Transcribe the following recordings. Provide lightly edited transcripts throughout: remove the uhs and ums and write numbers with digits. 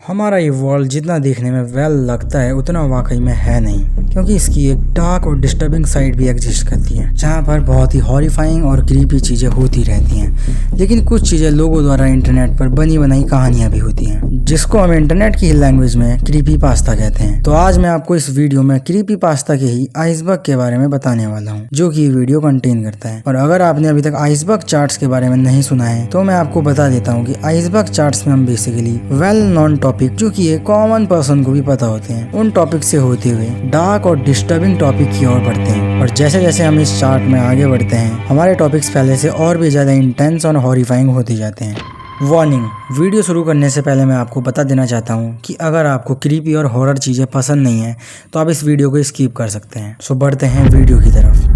हमारा ये वर्ल्ड जितना देखने में वेल लगता है उतना वाकई में है नहीं, क्योंकि इसकी एक डार्क और डिस्टर्बिंग साइड भी एग्जिस्ट करती है, जहाँ पर बहुत ही हॉरिफाइंग और क्रीपी चीजें होती रहती हैं। लेकिन कुछ चीजें लोगों द्वारा इंटरनेट पर बनी बनाई कहानियां भी होती हैं, जिसको हम इंटरनेट की लैंग्वेज में क्रीपी पास्ता कहते हैं। तो आज मैं आपको इस वीडियो में क्रीपी पास्ता के ही आइसबर्ग के बारे में बताने वाला हूँ, जो कि वीडियो कंटेन करता है। और अगर आपने अभी तक आइसबर्ग चार्ट्स के बारे में नहीं सुना है तो मैं आपको बता देता हूँ कि आइसबर्ग चार्ट्स में हम बेसिकली वेल नॉन टॉपिक, जो कि एक कॉमन पर्सन को भी पता होते हैं, उन टॉपिक से होते हुए डार्क और डिस्टर्बिंग टॉपिक की ओर बढ़ते हैं। और जैसे जैसे हम इस चार्ट में आगे बढ़ते हैं, हमारे टॉपिक्स पहले से और भी ज्यादा इंटेंस और हॉरिफाइंग होते जाते हैं। वार्निंग, वीडियो शुरू करने से पहले मैं आपको बता देना चाहता हूँ कि अगर आपको क्रीपी और हॉरर चीजें पसंद नहीं है तो आप इस वीडियो को स्किप कर सकते हैं। सो बढ़ते हैं वीडियो की तरफ।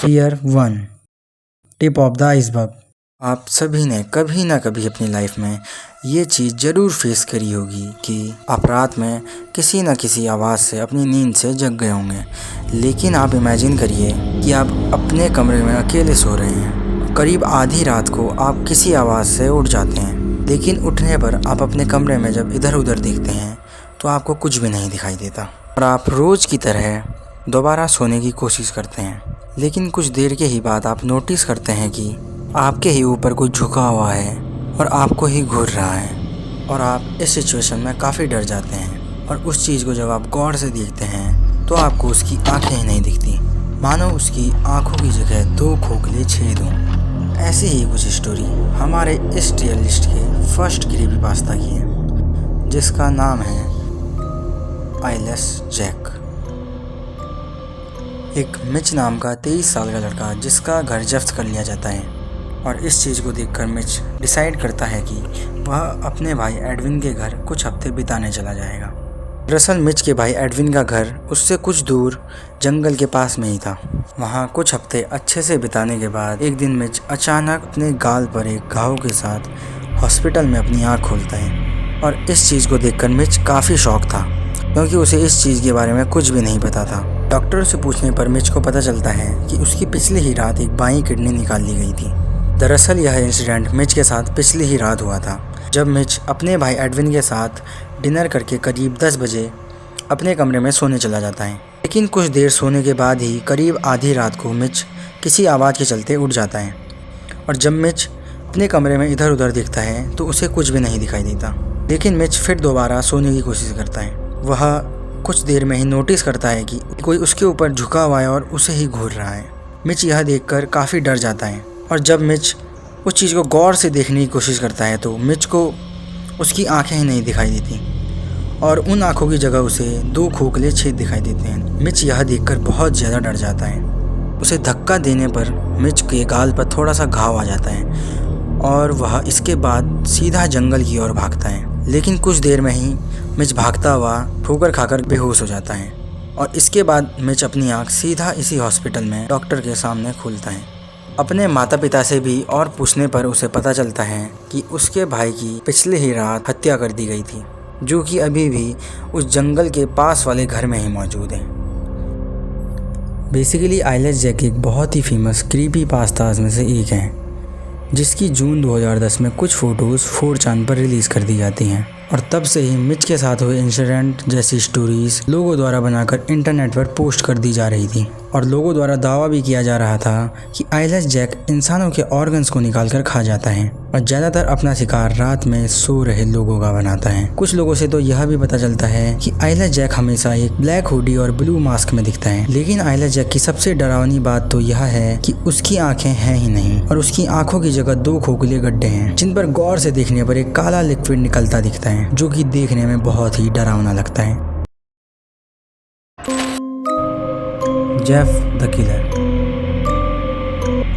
Fear 1, tip of the iceberg. आप सभी ने कभी ना कभी अपनी लाइफ में ये चीज़ ज़रूर फेस करी होगी कि आप रात में किसी न किसी आवाज़ से अपनी नींद से जग गए होंगे। लेकिन आप इमेजिन करिए कि आप अपने कमरे में अकेले सो रहे हैं। करीब आधी रात को आप किसी आवाज़ से उठ जाते हैं, लेकिन उठने पर आप अपने कमरे में जब इधर उधर देखते हैं तो आपको कुछ भी नहीं दिखाई देता, और आप रोज़ की तरह दोबारा सोने की कोशिश करते हैं। लेकिन कुछ देर के ही बाद आप नोटिस करते हैं कि आपके ही ऊपर कोई झुका हुआ है और आपको ही घूर रहा है, और आप इस सिचुएशन में काफ़ी डर जाते हैं। और उस चीज़ को जब आप गौर से देखते हैं तो आपको उसकी आंखें ही नहीं दिखती, मानो उसकी आंखों की जगह 2 खोखले छेद हों। ऐसी ही कुछ स्टोरी हमारे इस टियर लिस्ट के फर्स्ट क्रीपी पास्ता की है, जिसका नाम है आइलेस जैक। एक मिच नाम का 23 साल का लड़का जिसका घर जब्त कर लिया जाता है, और इस चीज़ को देखकर मिच डिसाइड करता है कि वह अपने भाई एडविन के घर कुछ हफ्ते बिताने चला जाएगा। दरअसल मिच के भाई एडविन का घर उससे कुछ दूर जंगल के पास में ही था। वहाँ कुछ हफ्ते अच्छे से बिताने के बाद एक दिन मिच अचानक अपने गाल पर एक घाव के साथ हॉस्पिटल में अपनी आँख खोलता है। और इस चीज़ को देखकर मिच काफ़ी शॉक था, क्योंकि उसे इस चीज़ के बारे में कुछ भी नहीं पता था। डॉक्टर से पूछने पर मिच को पता चलता है कि उसकी पिछली ही रात एक बाईं किडनी निकाल ली गई थी। दरअसल यह इंसिडेंट मिच के साथ पिछली ही रात हुआ था, जब मिच अपने भाई एडविन के साथ डिनर करके करीब 10 बजे अपने कमरे में सोने चला जाता है। लेकिन कुछ देर सोने के बाद ही करीब आधी रात को मिच किसी आवाज़ के चलते उठ जाता है, और जब मिच अपने कमरे में इधर उधर देखता है तो उसे कुछ भी नहीं दिखाई देता। लेकिन मिच फिर दोबारा सोने की कोशिश करता है। वह कुछ देर में ही नोटिस करता है कि कोई उसके ऊपर झुका हुआ है और उसे ही घूर रहा है। मिच यह देखकर काफ़ी डर जाता है, और जब मिच उस चीज़ को गौर से देखने की कोशिश करता है तो मिच को उसकी आंखें ही नहीं दिखाई देती, और उन आंखों की जगह उसे 2 खोखले छेद दिखाई देते हैं। मिच यह देखकर बहुत ज़्यादा डर जाता है। उसे धक्का देने पर मिच के गाल पर थोड़ा सा घाव आ जाता है, और वह इसके बाद सीधा जंगल की ओर भागता है। लेकिन कुछ देर में ही मिच भागता हुआ ठोकर खाकर बेहोश हो जाता है, और इसके बाद मिच अपनी आँख सीधा इसी हॉस्पिटल में डॉक्टर के सामने खोलता है। अपने माता पिता से भी और पूछने पर उसे पता चलता है कि उसके भाई की पिछले ही रात हत्या कर दी गई थी, जो कि अभी भी उस जंगल के पास वाले घर में ही मौजूद है। बेसिकली आइलेस जैक एक बहुत ही फेमस क्रीपी पास्ताज में से एक है, जिसकी जून 2010 में कुछ फ़ोटोज़ 4chan पर रिलीज़ कर दी जाती हैं। और तब से ही मिच के साथ हुए इंसिडेंट जैसी स्टोरीज़ लोगों द्वारा बनाकर इंटरनेट पर पोस्ट कर दी जा रही थी, और लोगों द्वारा दावा भी किया जा रहा था कि आइलेस जैक इंसानों के ऑर्गन्स को निकालकर खा जाता है, और ज़्यादातर अपना शिकार रात में सो रहे लोगों का बनाता है। कुछ लोगों से तो यह भी पता चलता है कि आइलेस जैक हमेशा एक ब्लैक हुडी और ब्लू मास्क में दिखता है। लेकिन आइलेस जैक की सबसे डरावनी बात तो यह है कि उसकी आंखें हैं ही नहीं, और उसकी आंखों की जगह 2 खोखले गड्ढे हैं, जिन पर गौर से देखने पर एक काला लिक्विड निकलता दिखता है, जो कि देखने में बहुत ही डरावना लगता है। Jeff the killer.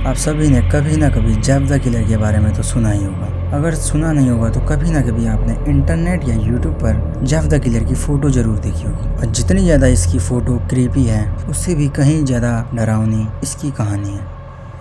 आप सभी ने कभी ना कभी जेफ द किलर के बारे में तो सुना ही होगा। अगर सुना नहीं होगा तो कभी ना कभी आपने इंटरनेट या यूट्यूब पर जेफ द किलर की फ़ोटो ज़रूर देखी होगी। और जितनी ज़्यादा इसकी फ़ोटो क्रीपी है, उससे भी कहीं ज़्यादा डरावनी इसकी कहानी है।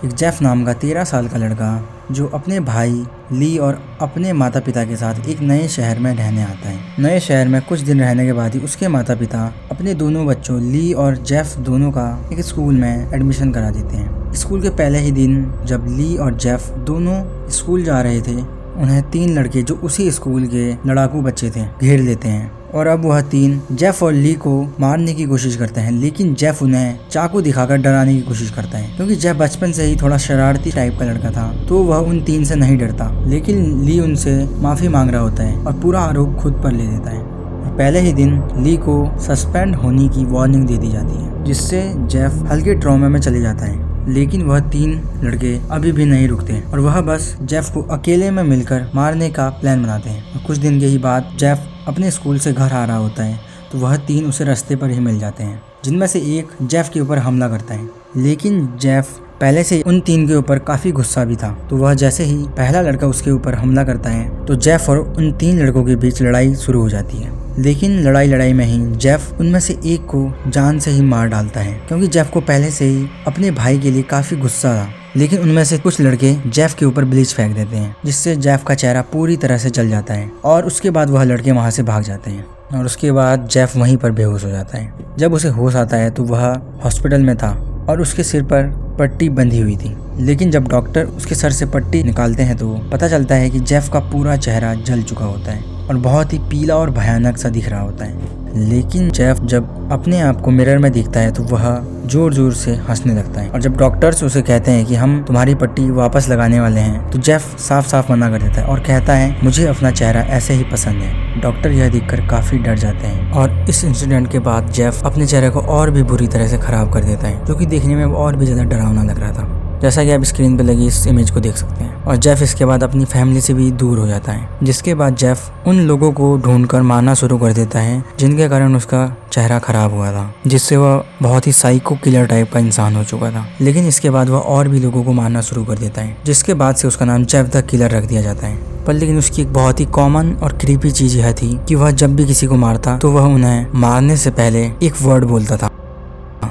एक जेफ नाम का 13 साल का लड़का जो अपने भाई ली और अपने माता पिता के साथ एक नए शहर में रहने आता है। नए शहर में कुछ दिन रहने के बाद ही उसके माता पिता अपने दोनों बच्चों ली और जेफ दोनों का एक स्कूल में एडमिशन करा देते हैं। स्कूल के पहले ही दिन जब ली और जेफ दोनों स्कूल जा रहे थे उन्हें 3 लड़के जो उसी स्कूल के लड़ाकू बच्चे थे घेर लेते हैं और अब वह 3 जेफ और ली को मारने की कोशिश करते हैं, लेकिन जेफ उन्हें चाकू दिखाकर डराने की कोशिश करता है। क्योंकि जेफ बचपन से ही थोड़ा शरारती टाइप का लड़का था तो वह उन 3 से नहीं डरता, लेकिन ली उनसे माफी मांग रहा होता है और पूरा आरोप खुद पर ले लेता है। पहले ही दिन ली को सस्पेंड होने की वार्निंग दे दी जाती है, जिससे जेफ हल्के ट्रॉमा में चले जाता है। लेकिन वह 3 लड़के अभी भी नहीं रुकते और वह बस जेफ को अकेले में मिलकर मारने का प्लान बनाते हैं। और कुछ दिन के ही बाद जेफ अपने स्कूल से घर आ रहा होता है तो वह 3 उसे रास्ते पर ही मिल जाते हैं, जिनमें से एक जेफ के ऊपर हमला करता है। लेकिन जेफ पहले से उन 3 के ऊपर काफी गुस्सा भी था, तो वह जैसे ही पहला लड़का उसके ऊपर हमला करता है तो जेफ और उन 3 लड़कों के बीच लड़ाई शुरू हो जाती है। लेकिन लड़ाई में ही जेफ उनमें से एक को जान से ही मार डालता है, क्योंकि जेफ को पहले से ही अपने भाई के लिए काफी गुस्सा था। लेकिन उनमें से कुछ लड़के जेफ के ऊपर ब्लीच फेंक देते हैं, जिससे जेफ का चेहरा पूरी तरह से जल जाता है और उसके बाद वह लड़के वहां से भाग जाते हैं और उसके बाद जेफ वहीं पर बेहोश हो जाता है। जब उसे होश आता है तो वह हॉस्पिटल में था और उसके सिर पर पट्टी बंधी हुई थी। लेकिन जब डॉक्टर उसके सर से पट्टी निकालते हैं तो पता चलता है कि जेफ का पूरा चेहरा जल चुका होता है और बहुत ही पीला और भयानक सा दिख रहा होता है। लेकिन जेफ जब अपने आप को मिरर में देखता है तो वह जोर जोर से हंसने लगता है और जब डॉक्टर्स उसे कहते हैं कि हम तुम्हारी पट्टी वापस लगाने वाले हैं तो जेफ साफ साफ मना कर देता है और कहता है मुझे अपना चेहरा ऐसे ही पसंद है। डॉक्टर यह देखकर काफी डर जाते हैं और इस इंसिडेंट के बाद जेफ अपने चेहरे को और भी बुरी तरह से खराब कर देता है, जो कि देखने में और भी ज्यादा डरावना लग रहा था, जैसा कि आप स्क्रीन पे लगी इस इमेज को देख सकते हैं। और जेफ इसके बाद अपनी फैमिली से भी दूर हो जाता है, जिसके बाद जेफ उन लोगों को ढूंढकर मारना शुरू कर देता है जिनके कारण उसका चेहरा खराब हुआ था, जिससे वह बहुत ही साइको किलर टाइप का इंसान हो चुका था। लेकिन इसके बाद वह और भी लोगों को मारना शुरू कर देता है, जिसके बाद से उसका नाम जेफ द किलर रख दिया जाता है। पर लेकिन उसकी एक बहुत ही कॉमन और क्रीपी चीज यह थी कि वह जब भी किसी को मारता तो वह उन्हें मारने से पहले एक वर्ड बोलता था,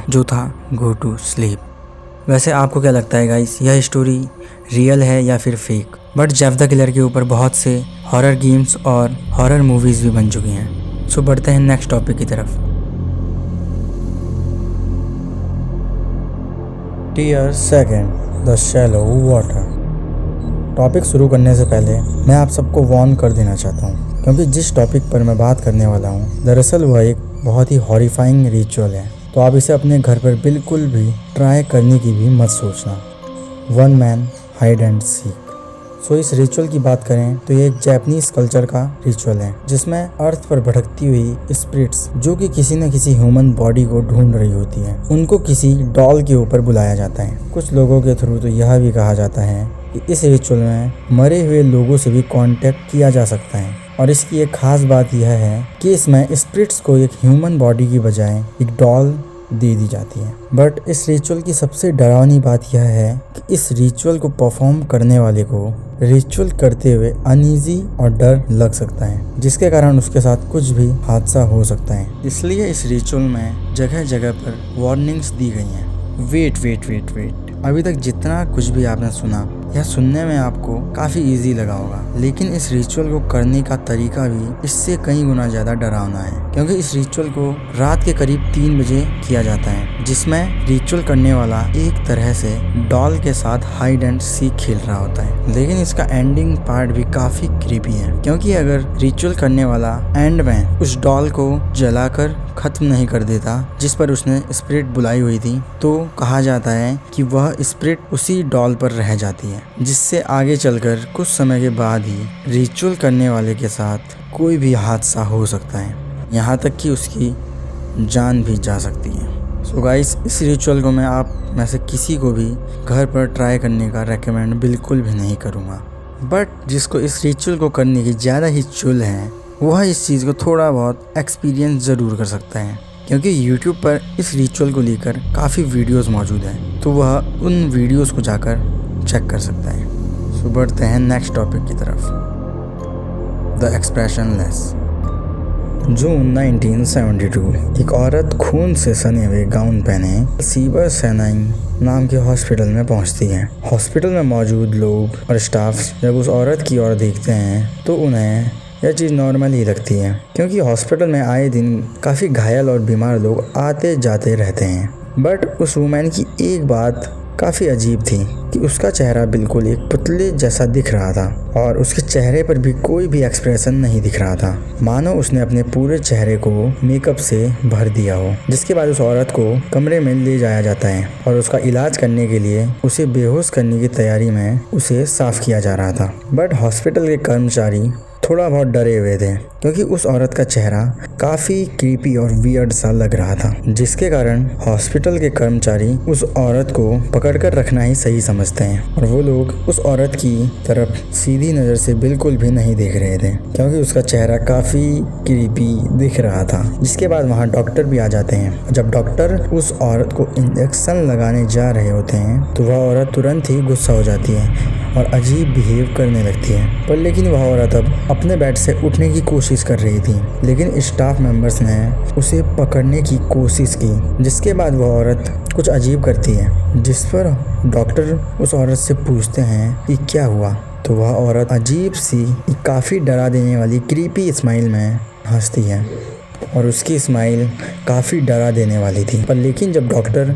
जो था गो टू स्लीप। वैसे आपको क्या लगता है गाइस, यह स्टोरी रियल है या फिर fake? But Jeff the killer के ऊपर बहुत से हॉरर गेम्स और हॉरर मूवीज भी बन चुकी हैं। सो बढ़ते हैं नेक्स्ट टॉपिक की तरफ। Tier second, the shallow water. Topic शुरू करने से पहले मैं आप सबको वार्न कर देना चाहता हूँ, क्योंकि जिस टॉपिक पर मैं बात करने वाला हूँ दरअसल वह एक बहुत ही हॉरिफाइंग रिचुअल है, तो आप इसे अपने घर पर बिल्कुल भी ट्राई करने की भी मत सोचना। 1 मैन हाइड एंड सीक। सो इस रिचुअल की बात करें तो ये एक जापानीज कल्चर का रिचुअल है, जिसमें अर्थ पर भटकती हुई स्पिरिट्स जो कि किसी न किसी ह्यूमन बॉडी को ढूंढ रही होती है, उनको किसी डॉल के ऊपर बुलाया जाता है। कुछ लोगों के थ्रू तो यह भी कहा जाता है कि इस रिचुअल में मरे हुए लोगों से भी कांटेक्ट किया जा सकता है। और इसकी एक खास बात यह है कि इसमें स्पिरिट्स को एक ह्यूमन बॉडी की बजाय एक डॉल दे दी जाती है। बट इस रिचुअल की सबसे डरावनी बात यह है कि इस रिचुअल को परफॉर्म करने वाले को रिचुअल करते हुए अनईजी और डर लग सकता है, जिसके कारण उसके साथ कुछ भी हादसा हो सकता है। इसलिए इस रिचुअल में जगह जगह पर वार्निंग्स दी गई हैं। वेट, अभी तक जितना कुछ भी आपने सुना यह सुनने में आपको काफी इजी लगा होगा, लेकिन इस रिचुअल को करने का तरीका भी इससे कई गुना ज्यादा डरावना है, क्योंकि इस रिचुअल को रात के करीब 3 बजे किया जाता है, जिसमें रिचुअल करने वाला एक तरह से डॉल के साथ हाइड एंड सीक खेल रहा होता है। लेकिन इसका एंडिंग पार्ट भी काफी क्रीपी है, क्योंकि अगर रिचुअल करने वाला एंड में उस डॉल को जलाकर खत्म नहीं कर देता जिस पर उसने स्पिरिट बुलाई हुई थी, तो कहा जाता है कि वह स्पिरिट उसी डॉल पर रह जाती है, जिससे आगे चलकर कुछ समय के बाद ही रिचुअल करने वाले के साथ कोई भी हादसा हो सकता है, यहाँ तक कि उसकी जान भी जा सकती है। सो गाइस, इस रिचुअल को मैं आप में से किसी को भी घर पर ट्राई करने का रेकमेंड बिल्कुल भी नहीं करूँगा। बट जिसको इस रिचुअल को करने की ज़्यादा ही चुल है वह इस चीज़ को थोड़ा बहुत एक्सपीरियंस ज़रूर कर सकता है, क्योंकि यूट्यूब पर इस रिचुअल को लेकर काफ़ी वीडियोस मौजूद हैं, तो वह उन वीडियोस को जाकर चेक कर सकता है। सो बढ़ते हैं नेक्स्ट टॉपिक की तरफ, द एक्सप्रेशनलेस। जून 1972 एक औरत खून से सने हुए गाउन पहने सीबर सैनाई नाम के हॉस्पिटल में पहुंचती है। हॉस्पिटल में मौजूद लोग और स्टाफ जब उस औरत की ओर देखते हैं तो उन्हें यह चीज़ नॉर्मल ही लगती है, क्योंकि हॉस्पिटल में आए दिन काफ़ी घायल और बीमार लोग आते जाते रहते हैं। बट उस वुमेन की एक बात काफ़ी अजीब थी कि उसका चेहरा बिल्कुल एक पुतले जैसा दिख रहा था और उसके चेहरे पर भी कोई भी एक्सप्रेशन नहीं दिख रहा था, मानो उसने अपने पूरे चेहरे को मेकअप से भर दिया हो। जिसके बाद उस औरत को कमरे में ले जाया जाता है और उसका इलाज करने के लिए उसे बेहोश करने की तैयारी में उसे साफ किया जा रहा था। बट हॉस्पिटल के कर्मचारी थोड़ा बहुत डरे हुए थे क्योंकि उस औरत का चेहरा काफ़ी क्रीपी और वियर्ड सा लग रहा था, जिसके कारण हॉस्पिटल के कर्मचारी उस औरत को पकड़कर रखना ही सही समझते हैं और वो लोग उस औरत की तरफ सीधी नज़र से बिल्कुल भी नहीं देख रहे थे क्योंकि उसका चेहरा काफ़ी क्रीपी दिख रहा था। जिसके बाद वहाँ डॉक्टर भी आ जाते हैं। जब डॉक्टर उस औरत को इंजेक्शन लगाने जा रहे होते हैं तो वह औरत तुरंत ही गुस्सा हो जाती है और अजीब बिहेव करने लगती है। पर लेकिन वह औरत अब अपने बेड से उठने की कोशिश कर रही थी, लेकिन स्टाफ मेंबर्स ने उसे पकड़ने की कोशिश की। जिसके बाद वह औरत कुछ अजीब करती है, जिस पर डॉक्टर उस औरत से पूछते हैं कि क्या हुआ। तो वह औरत अजीब सी काफ़ी डरा देने वाली क्रीपी स्माइल में हंसती है और उसकी स्माइल काफ़ी डरा देने वाली थी। पर लेकिन जब डॉक्टर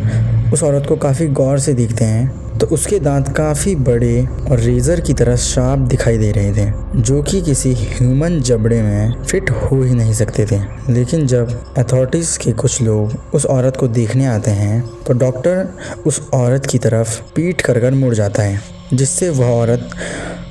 उस औरत को काफ़ी गौर से देखते हैं तो उसके दांत काफ़ी बड़े और रेज़र की तरह शार्प दिखाई दे रहे थे, जो कि किसी ह्यूमन जबड़े में फिट हो ही नहीं सकते थे। लेकिन जब अथॉरिटीज़ के कुछ लोग उस औरत को देखने आते हैं तो डॉक्टर उस औरत की तरफ पीठ कर मुड़ जाता है, जिससे वह औरत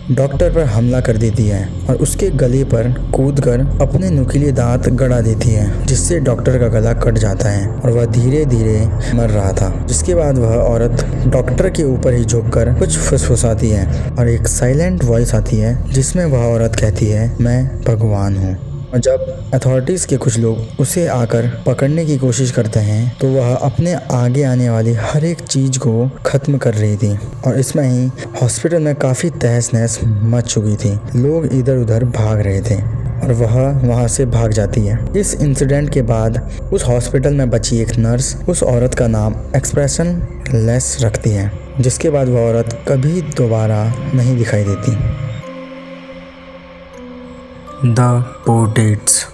डॉक्टर पर हमला कर देती है और उसके गले पर कूदकर अपने नुकीले दांत गड़ा देती है, जिससे डॉक्टर का गला कट जाता है और वह धीरे धीरे मर रहा था। जिसके बाद वह औरत डॉक्टर के ऊपर ही झुककर कुछ फुसफुसाती है और एक साइलेंट वॉइस आती है जिसमें वह औरत कहती है, मैं भगवान हूँ। और जब अथॉरिटीज़ के कुछ लोग उसे आकर पकड़ने की कोशिश करते हैं तो वह अपने आगे आने वाली हर एक चीज़ को ख़त्म कर रही थी और इसमें ही हॉस्पिटल में काफ़ी तहस नहस मच चुकी थी। लोग इधर उधर भाग रहे थे और वह वहाँ से भाग जाती है। इस इंसिडेंट के बाद उस हॉस्पिटल में बची एक नर्स उस औरत का नाम एक्सप्रेशन लेस रखती है, जिसके बाद वह औरत कभी दोबारा नहीं दिखाई देती। The portraits.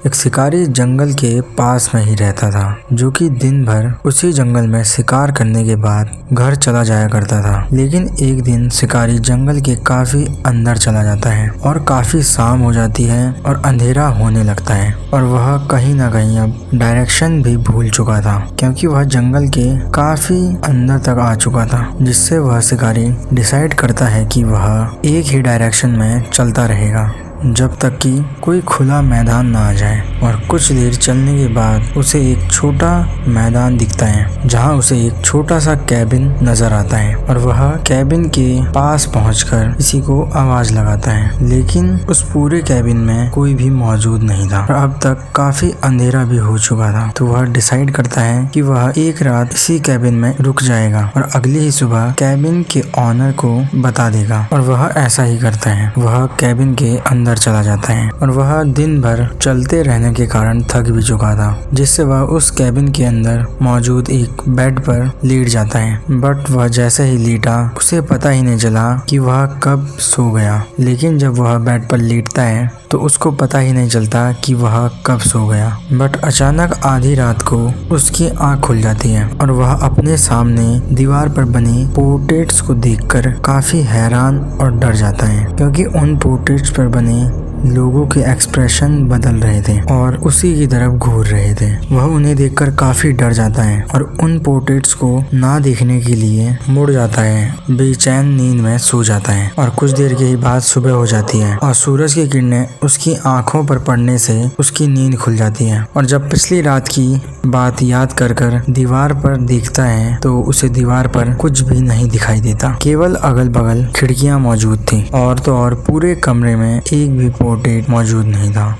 एक शिकारी जंगल के पास में ही रहता था, जो कि दिन भर उसी जंगल में शिकार करने के बाद घर चला जाया करता था। लेकिन एक दिन शिकारी जंगल के काफी अंदर चला जाता है और काफी शाम हो जाती है और अंधेरा होने लगता है और वह कहीं ना कहीं अब डायरेक्शन भी भूल चुका था, क्योंकि वह जंगल के काफी अंदर तक आ चुका था। जिससे वह शिकारी डिसाइड करता है कि वह एक ही डायरेक्शन में चलता रहेगा जब तक कि कोई खुला मैदान ना आ जाए। और कुछ देर चलने के बाद उसे एक छोटा मैदान दिखता है, जहां उसे एक छोटा सा कैबिन नजर आता है और वह कैबिन के पास पहुंचकर किसी को आवाज लगाता है। लेकिन उस पूरे कैबिन में कोई भी मौजूद नहीं था और अब तक काफी अंधेरा भी हो चुका था। तो वह डिसाइड करता है कि वह एक रात इसी कैबिन में रुक जाएगा और अगली ही सुबह कैबिन के ऑनर को बता देगा। और वह ऐसा ही करता है। वह कैबिन के अंदर चला जाता है और वह दिन भर चलते रहने के कारण थक भी चुका था, जिससे वह उस कैबिन के अंदर मौजूद एक बेड पर लेट जाता है। बट वह जैसे ही लेटा उसे पता ही नहीं चला कि वह कब सो गया। लेकिन जब वह बेड पर लेटता है तो उसको पता ही नहीं चलता कि वह कब सो गया। बट अचानक आधी रात को उसकी आंख खुल जाती है और वह अपने सामने दीवार पर बने पोर्ट्रेट्स को देखकर काफी हैरान और डर जाता है, क्योंकि उन पोर्ट्रेट्स पर बने लोगों के एक्सप्रेशन बदल रहे थे और उसी की तरफ घूर रहे थे। वह उन्हें देखकर काफी डर जाता है और उन पोर्ट्रेट्स को ना देखने के लिए मुड़ जाता है। बेचैन नींद में सो जाता है और कुछ देर के ही बाद सुबह हो जाती है और सूरज की किरणें उसकी आंखों पर पड़ने से उसकी नींद खुल जाती है। और जब पिछली रात की बात याद कर दीवार पर देखता है तो उसे दीवार पर कुछ भी नहीं दिखाई देता, केवल अगल बगल खिड़कियां मौजूद थी और तो और पूरे कमरे में एक भी पोर्ट्रेट मौजूद नहीं था।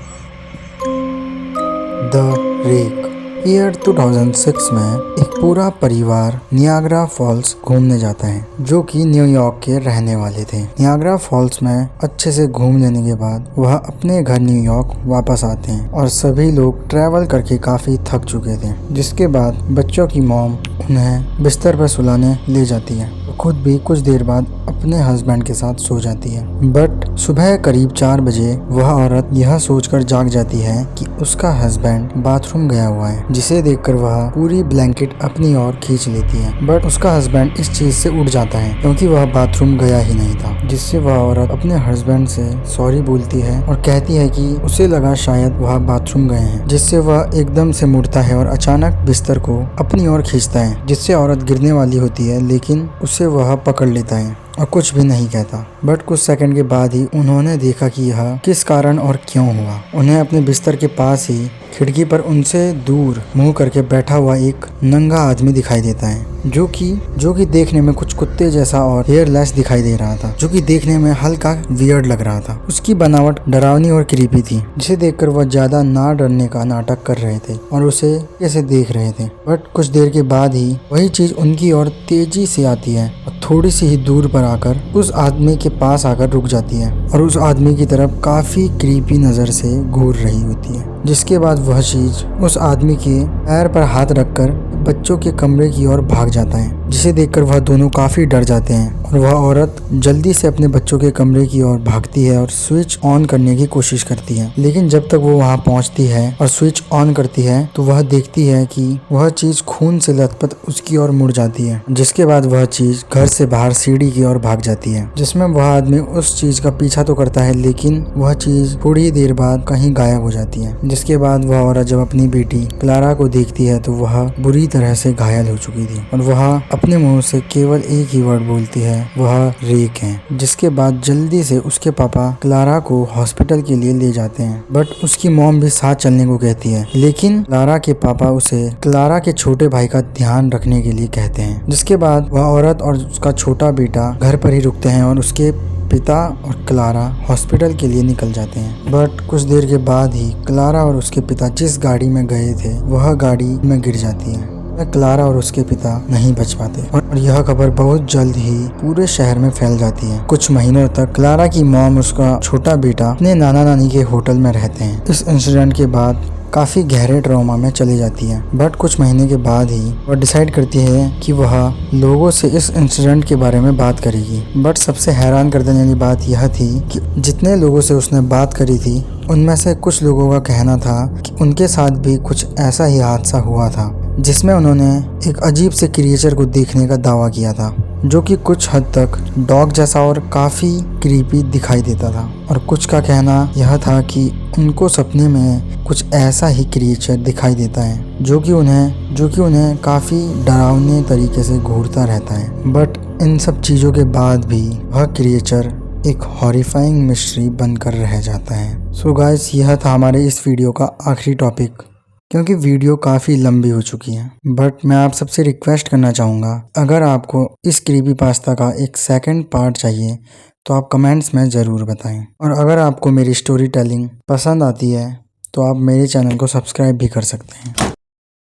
The rake. ईयर 2006 में एक पूरा परिवार नियाग्रा फॉल्स घूमने जाता है, जो कि न्यूयॉर्क के रहने वाले थे। नियाग्रा फॉल्स में अच्छे से घूम लेने के बाद वह अपने घर न्यूयॉर्क वापस आते हैं और सभी लोग ट्रैवल करके काफी थक चुके थे। जिसके बाद बच्चों की मॉम उन्हें बिस्तर पर सुलाने ले जाती है। खुद भी कुछ देर बाद अपने हस्बैंड के साथ सो जाती है। बट सुबह करीब 4 बजे वह औरत यह सोचकर जाग जाती है कि उसका हस्बैंड बाथरूम गया हुआ है, जिसे देखकर वह पूरी ब्लैंकेट अपनी ओर खींच लेती है। बट उसका हस्बैंड इस चीज से उठ जाता है क्योंकि वह बाथरूम गया ही नहीं था, जिससे वह औरत अपने हस्बैंड से सॉरी बोलती है और कहती है कि उसे लगा शायद वह बाथरूम गए हैं, जिससे वह एकदम से मुड़ता है और अचानक बिस्तर को अपनी ओर खींचता है, जिससे औरत गिरने वाली होती है, लेकिन उसे वह पकड़ लेता है और कुछ भी नहीं कहता। बट कुछ सेकंड के बाद ही उन्होंने देखा कि यह किस कारण और क्यों हुआ। उन्हें अपने बिस्तर के पास ही खिड़की पर उनसे दूर मुंह करके बैठा हुआ एक नंगा आदमी दिखाई देता है, जो कि देखने में कुछ कुत्ते जैसा और हेयरलेस दिखाई दे रहा था, जो कि देखने में हल्का वियर्ड लग रहा था। उसकी बनावट डरावनी और क्रीपी थी, जिसे देखकर वह ज्यादा ना डरने का नाटक कर रहे थे और उसे कैसे देख रहे थे। बट कुछ देर के बाद ही वही चीज उनकी ओर तेजी से आती है और थोड़ी सी ही दूर पर आकर उस आदमी के पास आकर रुक जाती है और उस आदमी की तरफ काफी क्रीपी नजर से घूर रही होती है, जिसके बाद वह चीज उस आदमी के पैर पर हाथ रखकर बच्चों के कमरे की ओर भाग जाता है, जिसे देखकर वह दोनों काफी डर जाते हैं और वह औरत जल्दी से अपने बच्चों के कमरे की ओर भागती है और स्विच ऑन करने की कोशिश करती है। लेकिन जब तक वो वहां पहुंचती है और स्विच ऑन करती है तो वह देखती है कि वह चीज खून से लथपथ उसकी ओर मुड़ जाती है, जिसके बाद वह चीज घर से बाहर सीढ़ी की ओर भाग जाती है, जिसमें वह आदमी उस चीज का पीछा तो करता है, लेकिन वह चीज थोड़ी देर बाद कहीं गायब हो जाती है। जिसके बाद वह औरत जब अपनी बेटी क्लारा को देखती है तो वह बुरी तरह से घायल हो चुकी थी और वह अपने मुंह से केवल एक ही वर्ड बोलती है, वह रेक है। जिसके बाद जल्दी से उसके पापा क्लारा को हॉस्पिटल के लिए ले जाते हैं, बट उसकी मॉम भी साथ चलने को कहती है, लेकिन क्लारा के पापा उसे क्लारा के छोटे भाई का ध्यान रखने के लिए कहते हैं। जिसके बाद वह औरत और उसका छोटा बेटा घर पर ही रुकते हैं और उसके पिता और क्लारा हॉस्पिटल के लिए निकल जाते हैं। बट कुछ देर के बाद ही क्लारा और उसके पिता जिस गाड़ी में गए थे वह गाड़ी में गिर जाती है। क्लारा और उसके पिता नहीं बच पाते और यह खबर बहुत जल्द ही पूरे शहर में फैल जाती है। कुछ महीनों तक क्लारा की मॉम उसका छोटा बेटा अपने नाना नानी के होटल में रहते हैं। इस इंसिडेंट के बाद काफी गहरे ट्रॉमा में चली जाती है। बट कुछ महीने के बाद ही वह डिसाइड करती है कि वह लोगों से इस इंसिडेंट के बारे में बात करेगी। बट सबसे हैरान कर देने वाली बात यह थी कि जितने लोगों से उसने बात करी थी उनमें से कुछ लोगों का कहना था कि उनके साथ भी कुछ ऐसा ही हादसा हुआ था, जिसमें उन्होंने एक अजीब से क्रिएचर को देखने का दावा किया था, जो कि कुछ हद तक डॉग जैसा और काफ़ी क्रीपी दिखाई देता था। और कुछ का कहना यह था कि उनको सपने में कुछ ऐसा ही क्रिएचर दिखाई देता है जो कि उन्हें काफ़ी डरावने तरीके से घूरता रहता है। बट इन सब चीज़ों के बाद भी वह क्रिएचर एक हॉरिफाइंग मिस्ट्री बनकर रह जाता है। सो गाइस, यह था हमारे इस वीडियो का आखिरी टॉपिक, क्योंकि वीडियो काफ़ी लंबी हो चुकी है। बट मैं आप सबसे रिक्वेस्ट करना चाहूँगा, अगर आपको इस क्रीपी पास्ता का एक सेकंड पार्ट चाहिए तो आप कमेंट्स में ज़रूर बताएं। और अगर आपको मेरी स्टोरी टेलिंग पसंद आती है तो आप मेरे चैनल को सब्सक्राइब भी कर सकते हैं।